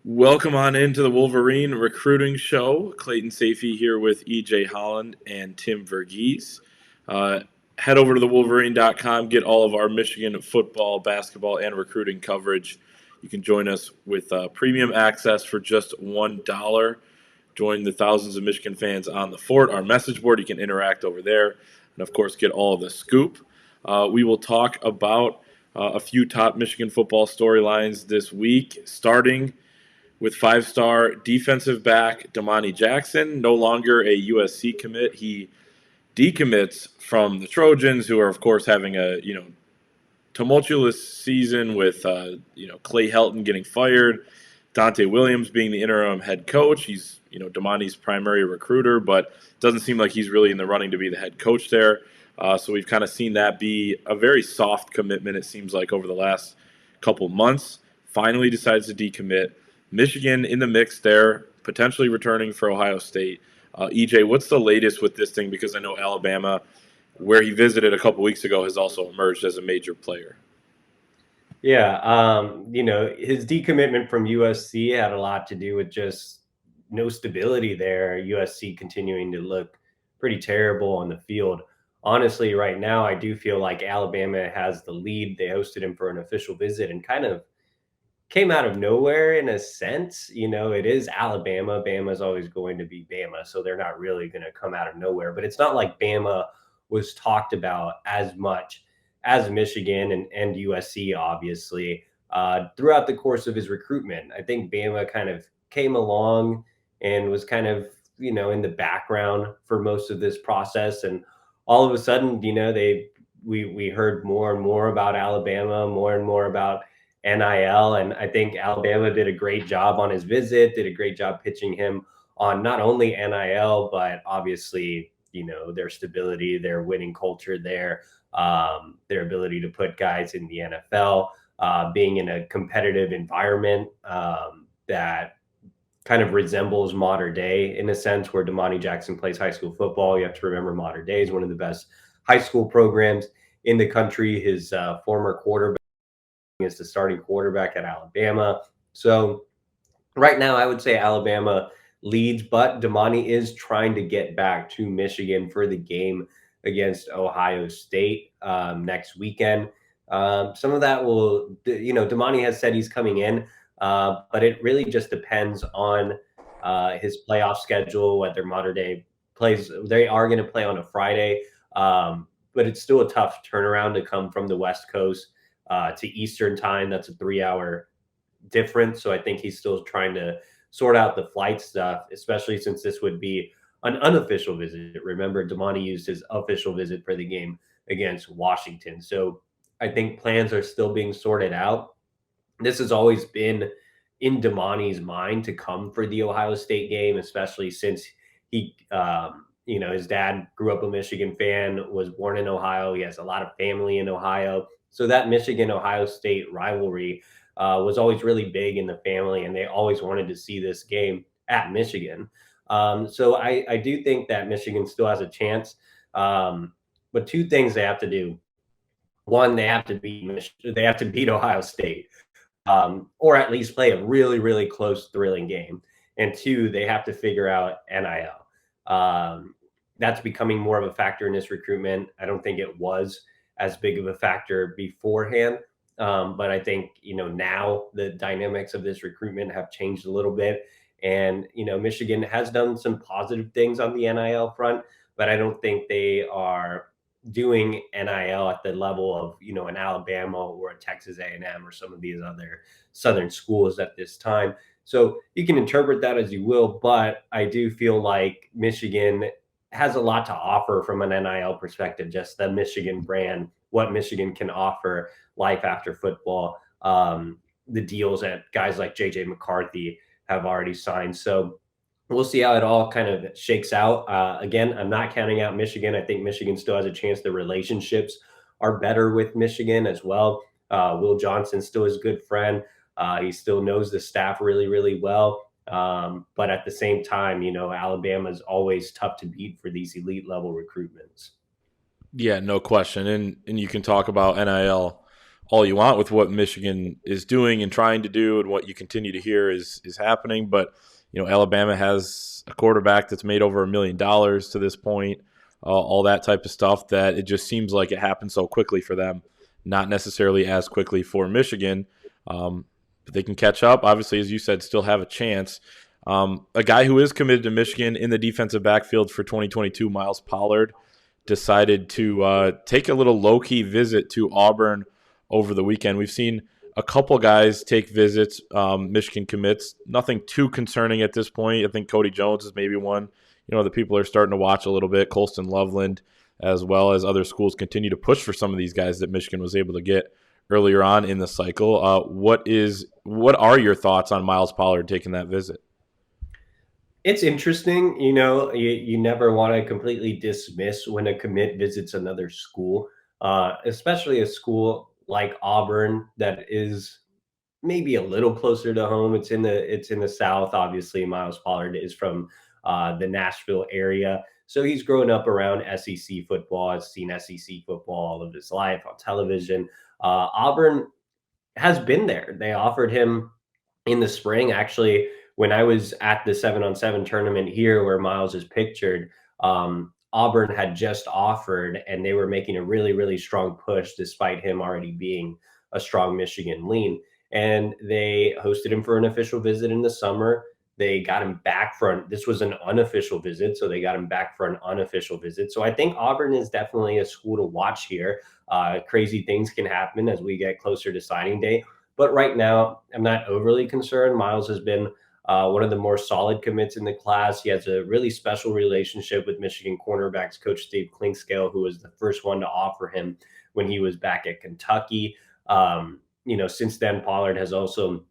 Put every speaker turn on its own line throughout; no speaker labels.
Welcome on into the Wolverine Recruiting Show. Clayton Safey here with EJ Holland and Tim Verghese. Uh, Head over to thewolverine.com, get all of our Michigan football, basketball, and recruiting coverage. You can join us with premium access for just $1. Join the thousands of Michigan fans on the fort, our message board. You can interact over there and, of course, get all of the scoop. We will talk about a few top Michigan football storylines this week, starting with five-star defensive back Domani Jackson, no longer a USC commit. He decommits from the Trojans, who are, of course, having a tumultuous season with Clay Helton getting fired, Dante Williams being the interim head coach. He's Domani's primary recruiter, but doesn't seem like he's really in the running to be the head coach there. So we've kind of seen that be a very soft commitment, it seems like, over the last couple months. Finally decides to decommit. Michigan in the mix there, potentially returning for Ohio State. EJ, what's the latest with this thing? Because I know Alabama, where he visited a couple weeks ago, has also emerged as a major player.
Yeah, his decommitment from USC had a lot to do with just no stability there. USC continuing to look pretty terrible on the field. Honestly, right now, I do feel like Alabama has the lead. They hosted him for an official visit and kind of came out of nowhere in a sense. It is Alabama. Bama's always going to be Bama, so they're not really going to come out of nowhere. But it's not like Bama was talked about as much as Michigan and USC, obviously, throughout the course of his recruitment. I think Bama kind of came along and was kind of, in the background for most of this process. And all of a sudden, we heard more and more about Alabama, more and more about NIL. And I think Alabama did a great job on his visit, did a great job pitching him on not only NIL, but obviously, their stability, their winning culture there, their ability to put guys in the NFL, being in a competitive environment that kind of resembles modern day in a sense where Domani Jackson plays high school football. You have to remember modern day is one of the best high school programs in the country. His former quarterback is the starting quarterback at Alabama. So right now, I would say Alabama leads, but Domani is trying to get back to Michigan for the game against Ohio State next weekend. Some of that will, Domani has said he's coming in, but it really just depends on his playoff schedule, whether Modern Day plays. They are going to play on a Friday, but it's still a tough turnaround to come from the West Coast to Eastern time. That's a 3 hour difference. So I think he's still trying to sort out the flight stuff, especially since this would be an unofficial visit. Remember, Domani used his official visit for the game against Washington. So I think plans are still being sorted out. This has always been in Domani's mind to come for the Ohio State game, especially since his dad grew up a Michigan fan, was born in Ohio. He has a lot of family in Ohio. So that Michigan Ohio State rivalry was always really big in the family, and they always wanted to see this game at Michigan. So I do think that Michigan still has a chance. But two things they have to do: one, they have to beat Ohio State, or at least play a really really close, thrilling game. And two, they have to figure out NIL. That's becoming more of a factor in this recruitment. I don't think it was as big of a factor beforehand. But I think, now the dynamics of this recruitment have changed a little bit. And, Michigan has done some positive things on the NIL front, but I don't think they are doing NIL at the level of, an Alabama or a Texas A&M or some of these other Southern schools at this time. So you can interpret that as you will, but I do feel like Michigan has a lot to offer from an NIL perspective, just the Michigan brand, what Michigan can offer life after football, the deals that guys like JJ McCarthy have already signed. So we'll see how it all kind of shakes out. Again, I'm not counting out Michigan. I think Michigan still has a chance. The relationships are better with Michigan as well. Will Johnson still is a good friend. He still knows the staff really, really well. But at the same time, Alabama is always tough to beat for these elite level recruitments.
Yeah, no question. And you can talk about NIL all you want with what Michigan is doing and trying to do, and what you continue to hear is happening. But Alabama has a quarterback that's made over $1 million to this point, all that type of stuff. That it just seems like it happened so quickly for them, not necessarily as quickly for Michigan. But they can catch up. Obviously, as you said, still have a chance. A guy who is committed to Michigan in the defensive backfield for 2022, Miles Pollard, decided to take a little low-key visit to Auburn over the weekend. We've seen a couple guys take visits, Michigan commits. Nothing too concerning at this point. I think Cody Jones is maybe one, that people are starting to watch a little bit. Colston Loveland, as well as other schools, continue to push for some of these guys that Michigan was able to get earlier on in the cycle. What are your thoughts on Miles Pollard taking that visit?
It's interesting, you never want to completely dismiss when a commit visits another school, especially a school like Auburn that is maybe a little closer to home. It's in the South. Obviously, Miles Pollard is from the Nashville area, so he's grown up around SEC football. Has seen SEC football all of his life on television. Auburn has been there. They offered him in the spring. Actually, when I was at the 7-on-7 tournament here where Miles is pictured, Auburn had just offered, and they were making a really, really strong push despite him already being a strong Michigan lean. And they hosted him for an official visit in the summer. They got him back this was an unofficial visit, so they got him back for an unofficial visit. So I think Auburn is definitely a school to watch here. Crazy things can happen as we get closer to signing day. But right now, I'm not overly concerned. Miles has been one of the more solid commits in the class. He has a really special relationship with Michigan cornerbacks coach Steve Klinkscale, who was the first one to offer him when he was back at Kentucky. Since then, Pollard has also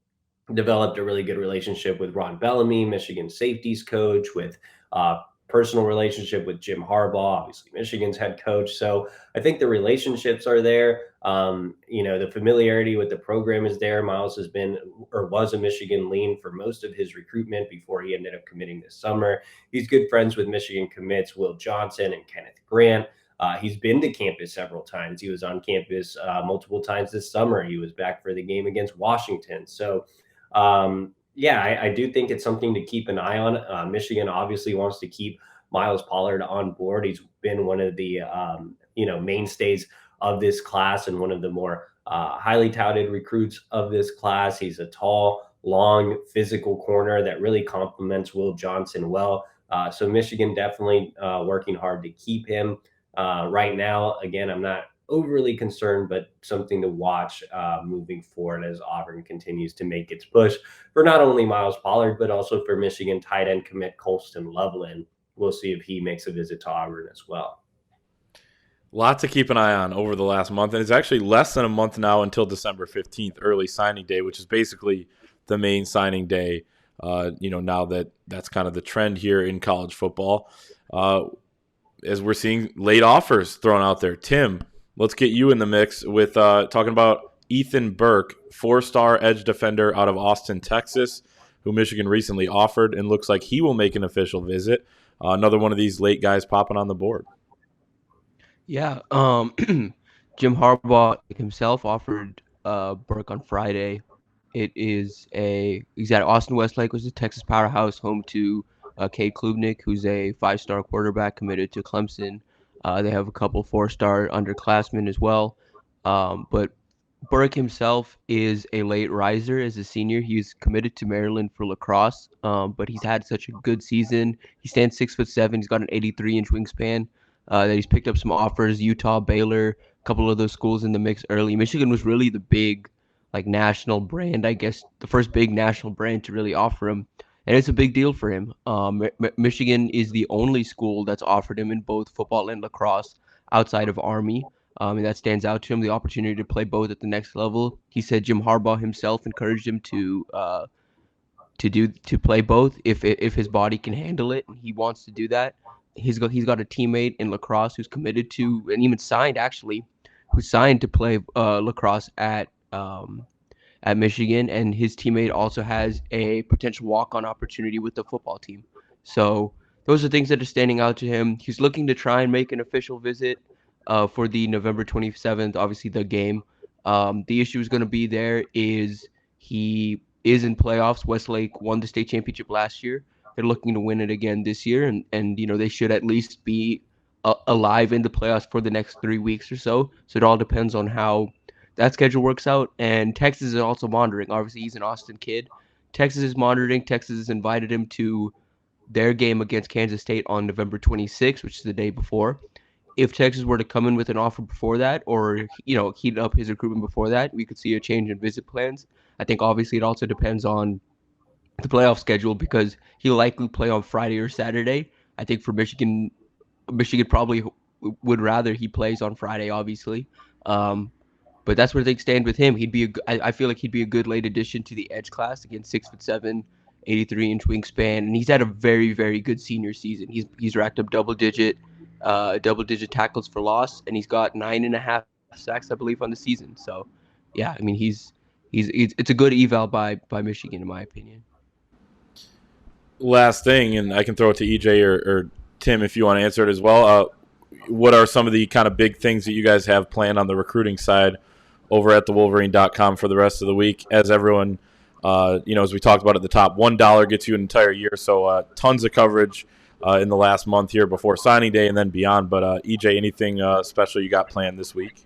developed a really good relationship with Ron Bellamy, Michigan safeties coach, with personal relationship with Jim Harbaugh, obviously Michigan's head coach. So I think the relationships are there. The familiarity with the program is there. Miles has been or was a Michigan lean for most of his recruitment before he ended up committing this summer. He's good friends with Michigan commits Will Johnson and Kenneth Grant. He's been to campus several times. He was on campus multiple times this summer. He was back for the game against Washington. So I do think it's something to keep an eye on. Michigan obviously wants to keep Miles Pollard on board. He's been one of the mainstays of this class and one of the more highly touted recruits of this class. He's a tall, long, physical corner that really complements Will Johnson well. So Michigan definitely working hard to keep him. Right now, again, I'm not overly concerned, but something to watch moving forward as Auburn continues to make its push for not only Miles Pollard, but also for Michigan tight end commit Colston Loveland. We'll see if he makes a visit to Auburn as well.
Lot to keep an eye on over the last month, and it's actually less than a month now until December 15th, early signing day, which is basically the main signing day. Now that's kind of the trend here in college football. As we're seeing late offers thrown out there. Tim, let's get you in the mix with talking about Ethan Burke, 4-star edge defender out of Austin, Texas, who Michigan recently offered, and looks like he will make an official visit. Another one of these late guys popping on the board.
Yeah, Jim Harbaugh himself offered Burke on Friday. He's at Austin Westlake, which is a Texas powerhouse, home to Cade Klubnik, who's a 5-star quarterback committed to Clemson. They have a couple 4-star underclassmen as well. But Burke himself is a late riser as a senior. He's committed to Maryland for lacrosse, but he's had such a good season. He stands 6'7". He's got an 83-inch wingspan. That he's picked up some offers, Utah, Baylor, a couple of those schools in the mix early. Michigan was really the big, national brand, I guess, the first big national brand to really offer him. And it's a big deal for him. Michigan is the only school that's offered him in both football and lacrosse outside of Army. And that stands out to him, the opportunity to play both at the next level. He said Jim Harbaugh himself encouraged him to play both if his body can handle it, and he wants to do that. He's got a teammate in lacrosse who's committed to, and even signed to play lacrosse at Michigan, and his teammate also has a potential walk-on opportunity with the football team. So those are things that are standing out to him. He's looking to try and make an official visit for the November 27th, obviously the game The issue is going to be there is he is in playoffs. Westlake won the state championship last year. They're looking to win it again this year, and they should at least be alive in the playoffs for the next 3 weeks or so. So it all depends on how that schedule works out. And Texas is also monitoring. Obviously, he's an Austin kid. Texas is monitoring. Texas has invited him to their game against Kansas State on November 26th, which is the day before. If Texas were to come in with an offer before that, or heat up his recruitment before that, we could see a change in visit plans. I think obviously it also depends on the playoff schedule because he'll likely play on Friday or Saturday. I think for Michigan probably would rather he plays on Friday, obviously. But that's where things stand with him. I feel like he'd be a good late addition to the edge class. Again, 6'7", 83-inch wingspan, and he's had a very, very good senior season. He's racked up double digit tackles for loss, and he's got 9.5 sacks, I believe, on the season. So, yeah, I mean, it's a good eval by Michigan, in my opinion.
Last thing, and I can throw it to EJ or Tim if you want to answer it as well. What are some of the kind of big things that you guys have planned on the recruiting side over at thewolverine.com for the rest of the week? As everyone, as we talked about at the top, $1 gets you an entire year. So tons of coverage in the last month here before signing day and then beyond. But EJ, anything special you got planned this week?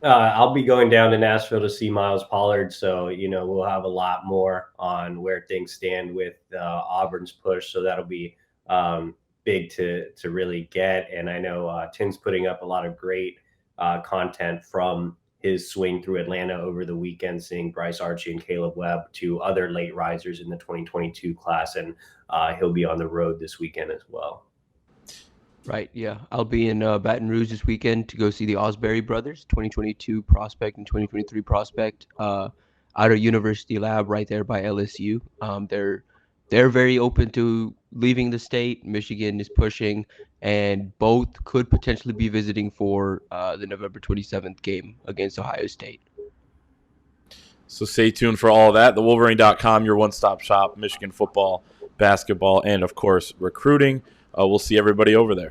I'll be going down to Nashville to see Miles Pollard, so we'll have a lot more on where things stand with Auburn's push. So that'll be big to really get. And I know Tim's putting up a lot of great content from his swing through Atlanta over the weekend, seeing Bryce Archie and Caleb Webb, two other late risers in the 2022 class, and he'll be on the road this weekend as well.
Right, yeah. I'll be in Baton Rouge this weekend to go see the Osbury brothers, 2022 prospect and 2023 prospect, out of University Lab right there by LSU. They're very open to leaving the state. Michigan is pushing, and both could potentially be visiting for the November 27th game against Ohio State.
So stay tuned for all of that. TheWolverine.com, your one-stop shop, Michigan football, basketball, and, of course, recruiting. We'll see everybody over there.